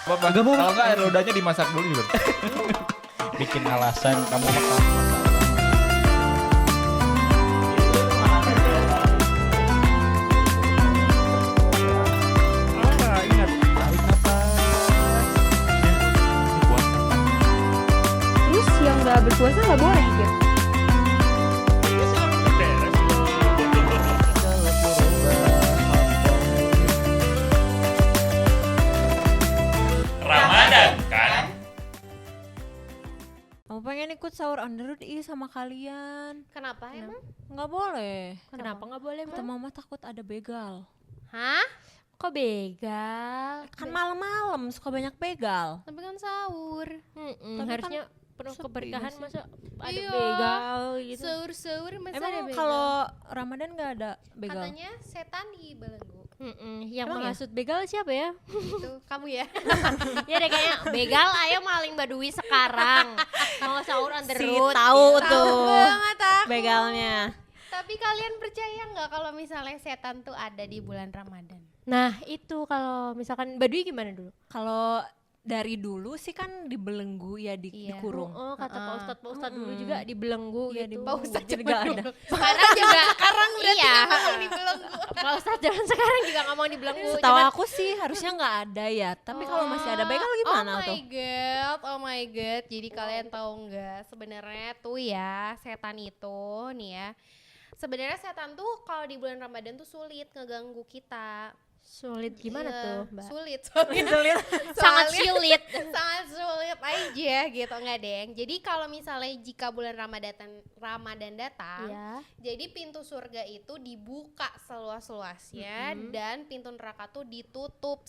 Kalau enggak air ludahnya dimasak dulu juga. Bikin alasan kamu makan. Ingat, tarik nafas. Terus yang nggak berpuasa nggak boleh gitu. Ramadan kan? Kamu pengen ikut sahur on the road sama kalian? Kenapa emang? Nggak boleh. Kenapa nggak boleh, Kata Mbak? mama takut ada begal. Hah? Kok begal? Kan malam-malam suka banyak begal. Tapi kan sahur. Tapi Harusnya penuh sepi keberkahan, nggak masa ada Iya. begal gitu. Sahur-sahur masa ada Emang begal? kalau Ramadan nggak ada begal? Katanya setan dibelenggu. Yang Emang ya? menghasut begal siapa ya? Itu kamu ya. Ya deh kayaknya begal ayo maling badui sekarang. Mau sahur on the Si road. tahu gitu. tuh Banget aku. begalnya. Tapi kalian percaya nggak kalau misalnya setan tuh ada di bulan Ramadan? Nah, itu kalau misalkan badui gimana dulu? Kalau dari dulu sih kan dibelenggu ya Iya. dikurung. Oh, kata Pak Ustadz dulu juga dibelenggu Iya, gitu. dibelenggu. Pak Ustadz Jadi zaman nggak ada. dulu. Sekarang juga Sekarang berarti iya. ngomong dibelenggu. Pak Ustadz zaman sekarang juga ngomong dibelenggu. Setahu Cuman- aku sih harusnya nggak ada ya. Tapi kalau masih ada begal gimana oh tuh? Oh my god. Jadi kalian tahu nggak sebenarnya tuh ya setan itu nih ya. Sebenarnya setan tuh kalau di bulan Ramadan tuh sulit ngeganggu kita. Sulit gimana Iya, tuh, Mbak? Sulit. Sangat Soalnya- sulit. sangat sulit aja gitu nggak deng. Jadi kalau misalnya jika bulan Ramadan datang, Iya. jadi pintu surga itu dibuka seluas-luasnya dan pintu neraka tuh ditutup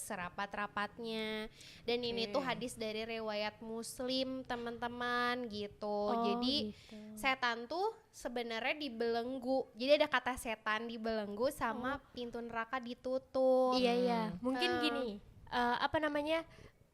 serapat-rapatnya. Dan ini tuh hadis dari riwayat Muslim teman-teman gitu. Oh, Jadi gitu. setan tuh sebenarnya dibelenggu. Jadi ada kata setan dibelenggu sama pintu neraka ditutup. Iya iya, mungkin gini, apa namanya,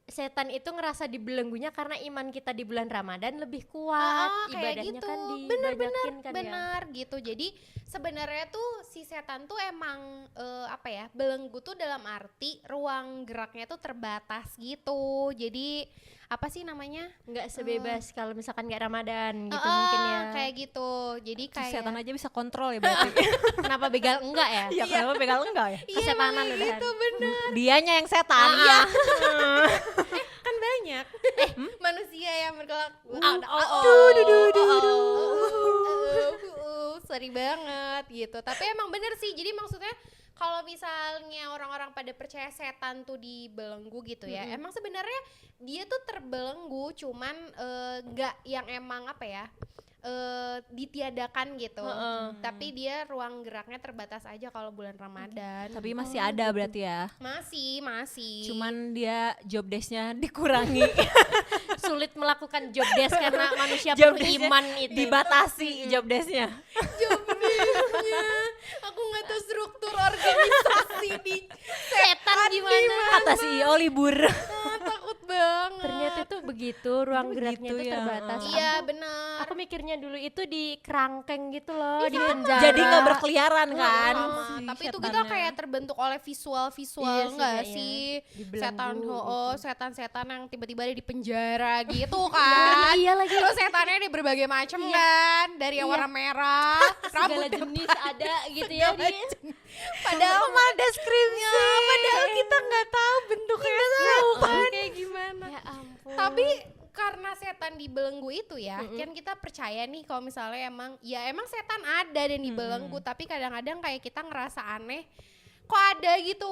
setan itu ngerasa dibelenggunya karena iman kita di bulan Ramadan lebih kuat, Kayak ibadahnya gitu. kan Bener dibanyakin kan ya. benar gitu. Jadi sebenarnya tuh si setan tuh emang apa ya, belenggu tuh dalam arti ruang geraknya tuh terbatas gitu. Jadi apa sih namanya, Nggak sebebas kalau misalkan nggak Ramadan gitu mungkin ya. kayak gitu. Jadi Si kayak setan aja bisa kontrol ya berarti. Kenapa begal enggak ya? Ya kenapa begal enggak ya? iya Kesetanan makanya udahan. gitu bener. Dianya yang setan. Iya. Kan banyak manusia yang berkelaku. Sorry banget gitu. Tapi emang bener sih. Jadi maksudnya kalau misalnya orang-orang pada percaya setan tuh dibelenggu gitu ya, emang sebenarnya dia tuh terbelenggu, cuman nggak yang emang apa ya, ditiadakan gitu. Tapi dia ruang geraknya terbatas aja kalau bulan Ramadan. Tapi masih ada berarti ya. masih. Cuman dia job desk-nya dikurangi. Sulit melakukan job desk karena manusia Job penuh desk-nya iman itu. Dibatasi job desk-nya. jobdesknya aku nggak tahu struktur organisasi di Setan gimana? Kata CEO libur. takut banget. Ternyata tuh begitu, ruang geraknya Begitu itu ya. terbatas. Iya benar. Aku mikirnya dulu itu di kerangkeng gitu loh, di penjara. Jadi nggak berkeliaran kan. Sama. si Tapi itu kita setannya. kayak terbentuk oleh visual Iya sih, enggak kayaknya. sih? Dibelenggu Setan gitu. setan-setan yang tiba-tiba ada di penjara gitu kan. Iya lagi. Terus setannya ada berbagai macam kan, dari yang Iya. warna merah, Segala rambut jenis ada gitu ya. padahal Mah deskripsi. padahal kita nggak tahu bentuknya setan kayak gimana. Ya ampun. Tapi karena setan dibelenggu itu ya, kan kita percaya nih kalau misalnya emang setan ada dan dibelenggu, tapi kadang-kadang kayak kita ngerasa aneh, kok ada gitu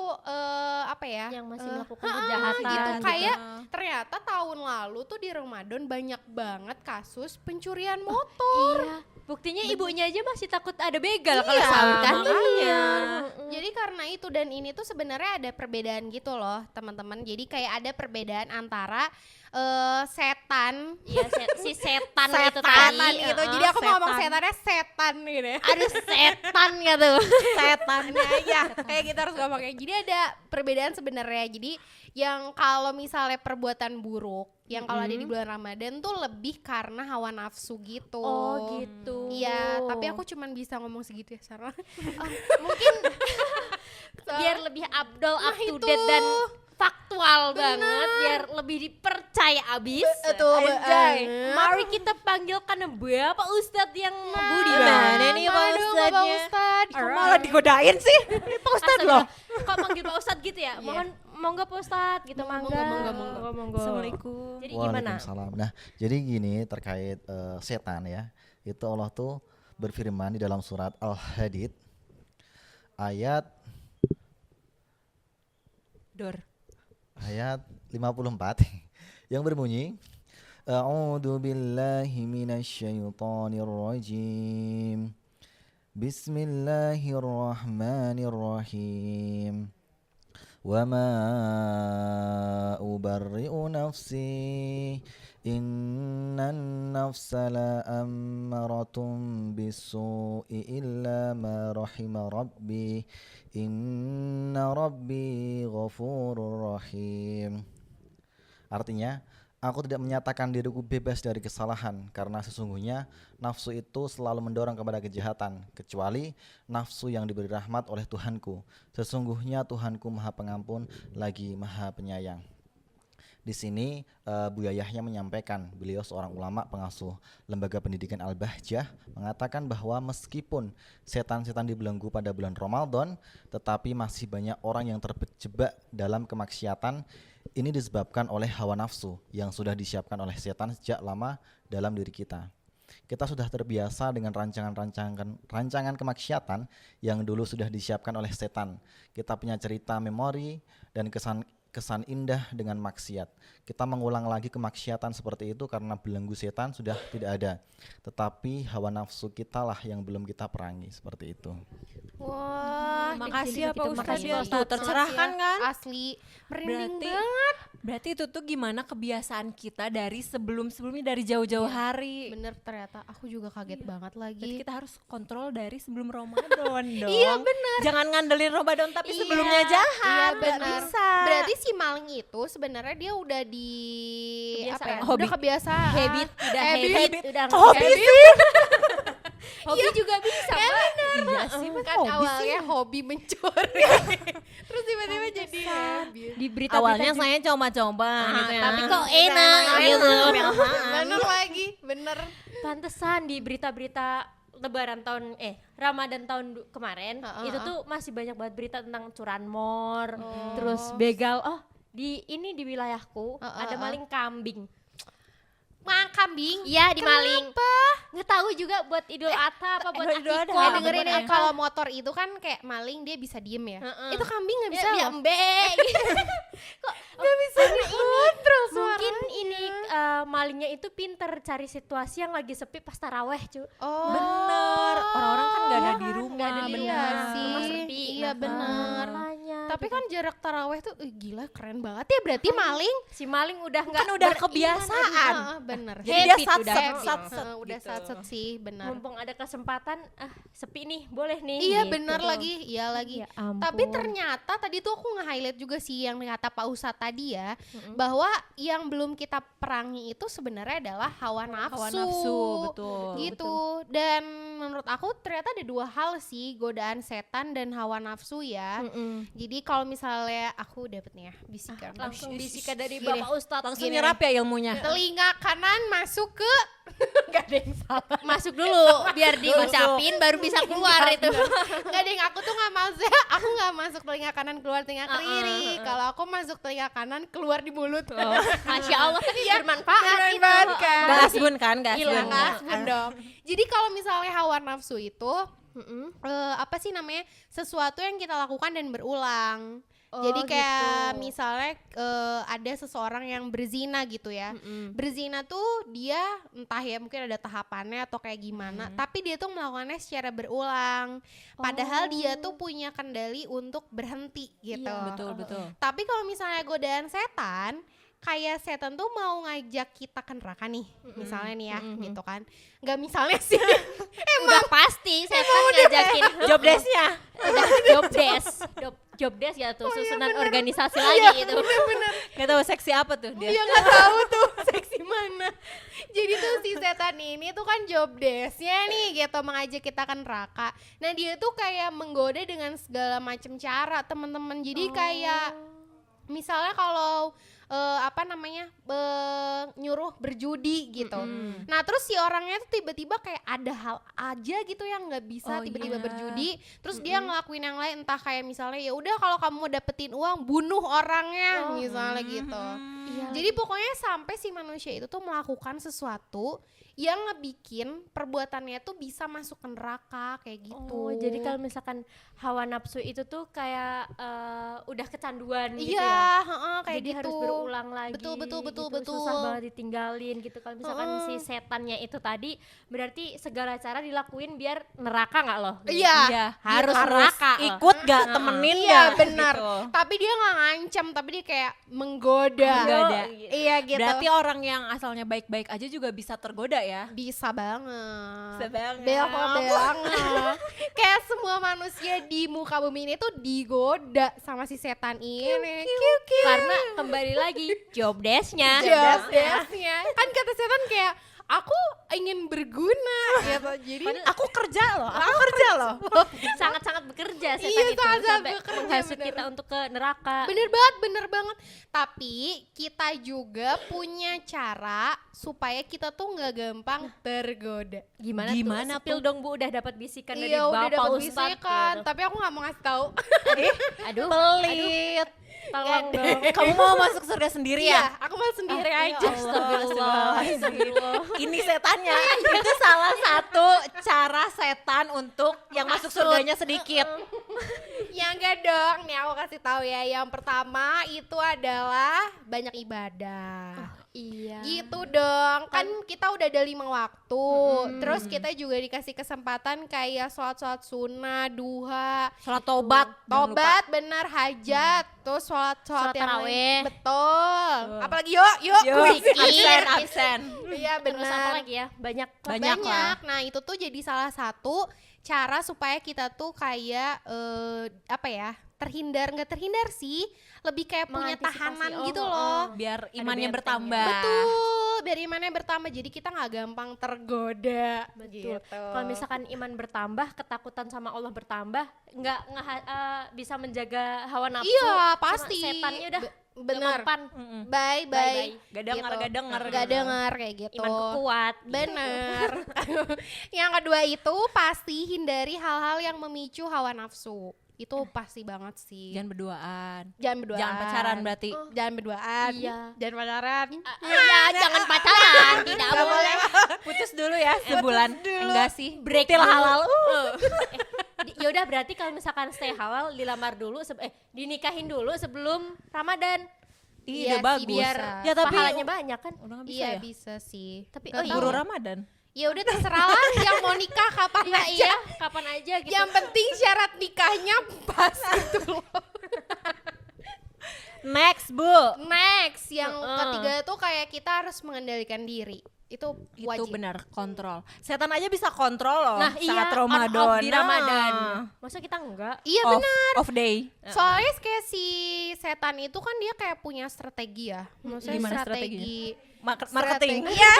apa ya? yang masih melakukan gitu. kejahatan Kayak ternyata tahun lalu tuh di Ramadan banyak banget kasus pencurian motor. Iya. Buktinya ibunya aja masih takut ada begal kalau Iya, sahur kan. makanya. Jadi karena itu dan ini tuh sebenarnya ada perbedaan gitu loh teman-teman. Jadi kayak ada perbedaan antara setan Iya, si setan itu setan tadi. gitu. Jadi aku mau ngomong setannya setan gitu ya. Aduh setan gitu. Setan aja. Kayak kita harus ngomong kayak. Jadi ada perbedaan sebenarnya. Jadi yang kalau misalnya perbuatan buruk, yang kalau ada di bulan Ramadan tuh lebih karena hawa nafsu gitu. Oh gitu. Iya, tapi aku cuman bisa ngomong segitu ya Sarah. mungkin biar lebih abdol, up to date dan faktual banget biar lebih dipercaya abis. Betul Anjay. banget. Mari kita panggilkan Bapak Ustadz yang budi Nah, mana nih Pak aduh, Bapak Ustadznya? Ustadz. Kok malah digodain sih? Pak Ustadz loh. Kok manggil Pak Ustadz gitu ya? Mohon monggo Pak Ustadz gitu mangga. Monggo. Assalamualaikum. Jadi gimana? Waalaikumsalam. Nah, jadi gini terkait setan ya. Itu Allah tuh berfirman di dalam surat Al-Hadid ayat ayat 54 yang berbunyi A'udzu billahi minasyaitonir rajim. Bismillahirrahmanirrahim. Wa ma ubarri'u nafsi innan nafsa la ammaratun bisu'i illa ma rahima rabbi inna rabbi ghafurur rahim. Artinya, aku tidak menyatakan diriku bebas dari kesalahan karena sesungguhnya nafsu itu selalu mendorong kepada kejahatan kecuali nafsu yang diberi rahmat oleh Tuhanku. Sesungguhnya Tuhanku Maha Pengampun lagi Maha Penyayang. Di sini Buya Yahya menyampaikan, beliau seorang ulama pengasuh lembaga pendidikan Al-Bahjah, mengatakan bahwa meskipun setan-setan dibelenggu pada bulan Ramadan, tetapi masih banyak orang yang terjebak dalam kemaksiatan. Ini disebabkan oleh hawa nafsu yang sudah disiapkan oleh setan sejak lama dalam diri kita. Kita sudah terbiasa dengan rancangan kemaksiatan yang dulu sudah disiapkan oleh setan. Kita punya cerita memori dan kesan indah dengan maksiat. Kita mengulang lagi kemaksiatan seperti itu karena belenggu setan sudah tidak ada. Tetapi hawa nafsu kita lah yang belum kita perangi, seperti itu. Wah, Makasih ya Pak Ustadz makasih, ya. Pak Tuh Ustadz. tercerahkan kan? Asli merinding Berarti banget. berarti itu tuh gimana kebiasaan kita dari sebelumnya dari jauh-jauh hari. Bener, ternyata aku juga kaget banget lagi. Jadi kita harus kontrol dari sebelum Ramadan dong. Iya, bener. Jangan ngandelin Ramadan tapi Iya, sebelumnya jahat. iya, Nggak bener. bisa. Berarti si maling itu sebenarnya dia udah di apa ya? Kebiasaan. Udah kebiasaan. Habit, udah Habit. habit, udah Hobi hobi juga bisa, Mbak. Iya sih, Kan awalnya hobi mencuri. Terus tiba-tiba jadi habit. Di berita awalnya saya coba-coba gitu ya. tapi kok enak gitu. Bener lagi, bener. Pantesan di berita-berita Lebaran tahun Ramadan tahun kemarin itu tuh masih banyak banget berita tentang curanmor, terus begal. Oh, di wilayahku ada maling kambing. Kambing. Iya, di maling. Nggak tahu juga buat Idul Adha apa buat Idul Adha. Akiko. Dengerin ya, bener. kalau motor itu kan kayak maling dia bisa diem ya. Itu kambing nggak bisa Ya, loh. mbek. Kok nggak bisa kontrol mungkin ini malingnya itu pinter cari situasi yang lagi sepi pas taraweh, cu. Oh, Bener. Orang-orang kan nggak ada di rumah. Nggak ada di bener rumah, sih. rumah sepi. Iya, bener. Makanya, Tapi gitu. kan jarak taraweh tuh gila keren banget ya, berarti maling Si maling udah nggak Kan udah kebiasaan. bener. Jadi dia Habit sat-set, udah. sat-set Udah gitu. satset sih, bener. mumpung ada kesempatan sepi nih boleh nih. Iya gitu. bener lagi, iya lagi. Ya ampun. Tapi ternyata tadi tuh aku nge-highlight juga sih yang kata Pak Ustadz tadi ya, bahwa yang belum kita perangi itu sebenarnya adalah hawa nafsu. Hawa nafsu, betul. Gitu. Dan menurut aku ternyata ada dua hal sih, godaan setan dan hawa nafsu ya. Jadi kalau misalnya aku dapet nih ya bisikan. langsung bisikan dari Gini. Bapak Ustadz. Langsung Gini nyerap ya ilmunya. Telinga kanan masuk ke gak ada yang salah. Masuk dulu biar diucapin baru bisa keluar itu. Gak deh, aku tuh gak masuk. Aku gak masuk telinga kanan keluar telinga kiri. Kalau aku masuk telinga kanan keluar di mulut. Masya Allah, tapi bermanfaat itu. Bermanfaat kan. Gak asbun kan, gak asbun. Hilang asbun dong. Jadi kalau misalnya hawa nafsu itu apa sih namanya, sesuatu yang kita lakukan dan berulang. Jadi kayak misalnya ada seseorang yang berzina gitu ya. Berzina tuh dia entah ya mungkin ada tahapannya atau kayak gimana, tapi dia tuh melakukannya secara berulang. Padahal dia tuh punya kendali untuk berhenti gitu. Betul, betul. Tapi kalau misalnya godaan setan, kayak setan tuh mau ngajak kita ke neraka nih, misalnya nih ya, gitu kan. Nggak misalnya sih. Udah pasti setan ngajakin Job desk-nya. udah job desk ya tuh susunan organisasi lagi itu. Gak tahu seksi apa tuh dia. Dia nggak tahu tuh seksi mana. Jadi tuh si setan ini tuh kan job desk-nya nih gitu, mengajak kita ke neraka. Nah dia tuh kayak menggoda dengan segala macam cara teman-teman. Jadi kayak misalnya kalau nyuruh berjudi gitu. Nah terus si orangnya tuh tiba-tiba kayak ada hal aja gitu yang nggak bisa tiba-tiba berjudi, terus dia ngelakuin yang lain, entah kayak misalnya ya udah kalau kamu mau dapetin uang bunuh orangnya misalnya gitu. Jadi pokoknya sampai si manusia itu tuh melakukan sesuatu yang ngebikin perbuatannya tuh bisa masuk ke neraka kayak gitu. Oh, jadi kalau misalkan hawa nafsu itu tuh kayak udah kecanduan gitu iya, ya. kayak Jadi gitu. harus berulang lagi. Betul. Susah banget ditinggalin gitu. Kalau misalkan si setannya itu tadi berarti segala cara dilakuin biar neraka nggak loh? Iya, harus neraka loh. ikut gak, temenin iya gak benar. gitu. Tapi dia nggak ngancam, tapi dia kayak menggoda. Menggoda. Iya gitu. Berarti orang yang asalnya baik-baik aja juga bisa tergoda ya. Bisa banget. Bisa banget. Banget. Kayak semua manusia di muka bumi ini tuh digoda sama si setan ini. Karena kembali lagi job desk-nya. Jelas-jelasnya. Kan kata setan kayak aku ingin berguna gitu. Jadi Aku kerja loh. Sangat-sangat bekerja setan Iya, itu sangat-sangat sampai bekerja, menghasut bener. kita untuk ke neraka. bener banget. Tapi kita juga punya cara supaya kita tuh nggak gampang tergoda. Gimana Gimana tuh? Spill dong Bu, udah dapat bisikan dari Iya udah Bapak dapat Ustadz bisikan, gitu. tapi aku nggak mau ngasih tahu. Aduh, Pelit. tolong dong. Kamu mau masuk surga sendiri Iya, ya? aku mau sendiri aja. Astagfirullah. Ini setannya. Itu salah satu cara setan untuk yang masuk surganya sedikit. Ya enggak dong, nih aku kasih tahu ya. Yang pertama itu adalah banyak ibadah. Iya. Gitu dong, kan kita udah ada 5 waktu. Terus kita juga dikasih kesempatan kayak sholat sunnah, duha, Sholat tobat. tobat, benar, hajat, terus sholat Sholat yang taraweh. lain. Betul. Apalagi yuk, Absen. Iya Terus apa benar. lagi ya? Banyak. Banyak lah. Nah itu tuh jadi salah satu cara supaya kita tuh kayak nggak terhindar sih, lebih kayak punya Mengantisipasi, tahanan oh, gitu oh, loh. Biar imannya bentengnya. bertambah. Betul, biar imannya bertambah, jadi kita nggak gampang tergoda. Betul. Gitu. Kalau misalkan iman bertambah, ketakutan sama Allah bertambah, nggak bisa menjaga hawa nafsu. Iya Cuma pasti. Setannya udah Bener. mempan. Bye. Gak denger. Gak denger kayak gitu. Iman kuat. Bener. Yang kedua itu pasti hindari hal-hal yang memicu hawa nafsu. Itu pasti banget sih. Jangan berduaan. Jangan berduaan. Jangan pacaran berarti. Jangan berduaan. Iya. Jangan pacaran. Iya, jangan pacaran, tidak Nggak boleh. Putus dulu ya sebulan. Enggak sih. Break Til dulu. halal. Yaudah berarti kalau misalkan stay halal, dilamar dulu, dinikahin dulu sebelum Ramadan. Iya Iya, sih, bagus. biar Ya tapi Pahalanya banyak kan. udah nggak bisa Iya ya. bisa sih. Tapi Nggak tahu. Guru Ramadan. Ya udah terserah lah yang mau nikah kapan aja. Kapan aja gitu. Yang penting syarat nikahnya pas gitu loh. Next, Bu. Next, yang ketiga tuh kayak kita harus mengendalikan diri. Itu Itu wajib. benar, kontrol. Setan aja bisa kontrol loh Nah, saat iya, Ramadan. on off di Ramadan. Nah. Masa kita enggak? Iya Off, benar. off day. Soalnya kayak si setan itu kan dia kayak punya strategi ya. Maksudnya Gimana strategi Marketing. Iya.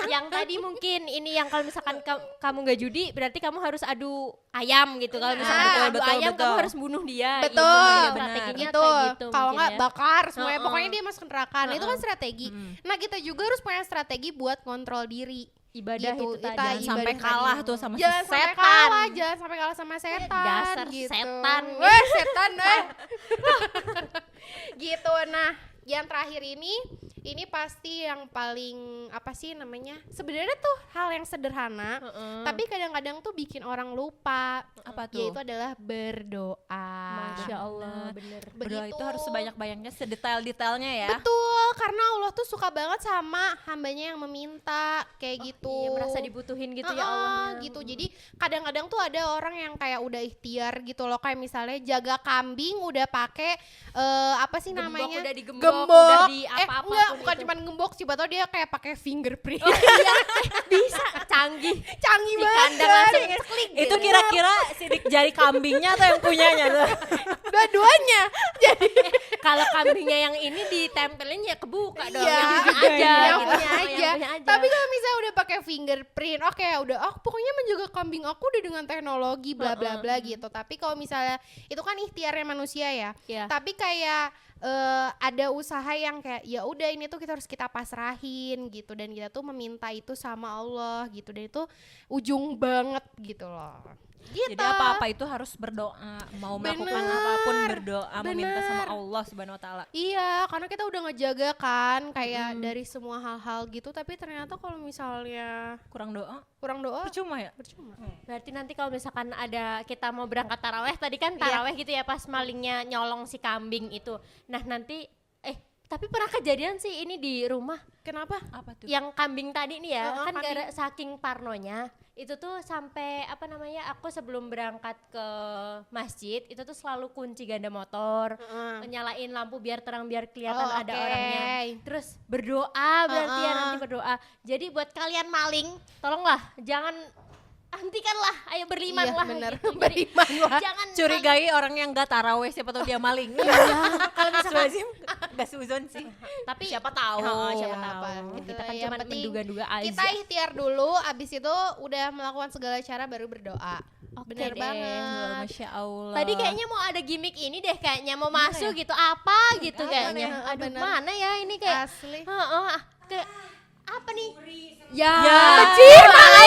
Yang tadi mungkin ini yang kalau misalkan kamu nggak judi, berarti kamu harus adu ayam gitu. Kalau misalkan Ah, adu betul, ayam, betul. kamu harus bunuh dia. Betul. Gitu. Iya, Strateginya Gitu. kayak gitu Kalau mungkin nggak ya. bakar semuanya. Heeh. Pokoknya dia masuk neraka. Nah, itu kan strategi. Nah, kita juga harus punya strategi buat kontrol diri. Ibadah Gitu. itu tadi. Kita Jangan sampai ibadah kalah tadi. tuh sama si Jangan sampai setan. kalah, jangan sampai kalah sama setan. Dasar gitu. setan. Weh, setan gitu. Nah, yang terakhir ini pasti yang paling apa sih namanya? Sebenarnya tuh hal yang sederhana, tapi kadang-kadang tuh bikin orang lupa. Apa tuh? Yaitu adalah berdoa. Masya Allah, bener. Berdoa itu Begitu. harus sebanyak-banyaknya, sedetail-detailnya ya. Betul, karena Allah tuh suka banget sama hambanya yang meminta kayak gitu. Iya, merasa dibutuhin gitu ya Heeh, Allahnya. gitu. Jadi kadang-kadang tuh ada orang yang kayak udah ikhtiar gitu loh, kayak misalnya jaga kambing udah pakai apa sih Gembok, namanya? udah digembok, udah di apa-apapun enggak, bukan itu. cuma gembok, coba tau dia kayak pakai fingerprint. Bisa canggih. Canggih Di banget. kandang langsung klik Itu gitu. kira-kira sidik jari kambingnya atau yang punyanya tuh? Dua-duanya. Jadi Kalau kambingnya yang ini ditempelin ya kebuka dong. Iya, Yang punya aja, aja, yang gitu. punya Oh, aja. yang punya aja. Tapi kalau misalnya udah pakai fingerprint, oke udah, pokoknya menjaga kambing aku udah dengan teknologi bla bla bla gitu. Tapi kalau misalnya itu kan ikhtiarnya manusia ya. Iya. Tapi kayak ada usaha yang kayak ya udah ini tuh kita pasrahin gitu, dan kita tuh meminta itu sama Allah gitu, dan itu ujung banget gitu loh. Gitu. Jadi apa-apa itu harus berdoa, mau melakukan Bener, apapun berdoa, meminta sama bener. Allah Subhanahu wa taala. Iya, karena kita udah ngejaga kan kayak dari semua hal-hal gitu, tapi ternyata kalau misalnya Kurang doa, kurang doa percuma ya? percuma. Berarti nanti kalau misalkan ada kita mau berangkat taraweh, tadi kan taraweh gitu ya, pas malingnya nyolong si kambing itu. Nah nanti tapi pernah kejadian sih ini di rumah, Kenapa? Apa tuh? yang kambing tadi nih ya, kan kambing. gara saking parnonya itu tuh sampai apa namanya, aku sebelum berangkat ke masjid itu tuh selalu kunci ganda motor, nyalain lampu biar terang, biar kelihatan ada orangnya. Terus berdoa berarti ya, nanti berdoa. Jadi buat kalian maling, tolonglah jangan hentikanlah, ayo beriman Iya, lah bener. gitu. Jadi Beriman lah. jangan Curigai orang yang gak taraweh, siapa tahu dia maling. kalau misalkan Gak suzon sih. tapi Siapa tahu. Oh, siapa Iya, tahu. apa, gitu. Kita kan Yang cuma penting menduga-duga aja. Kita ikhtiar dulu, abis itu udah melakukan segala cara baru berdoa. Oke Bener deh. banget. Masya Allah. Tadi kayaknya mau ada gimmick ini deh, kayaknya mau masuk gitu apa gitu kayaknya. ya? Aduh, Bener. mana ya ini kayak Asli. kayak apa nih? ya. Kecil malah.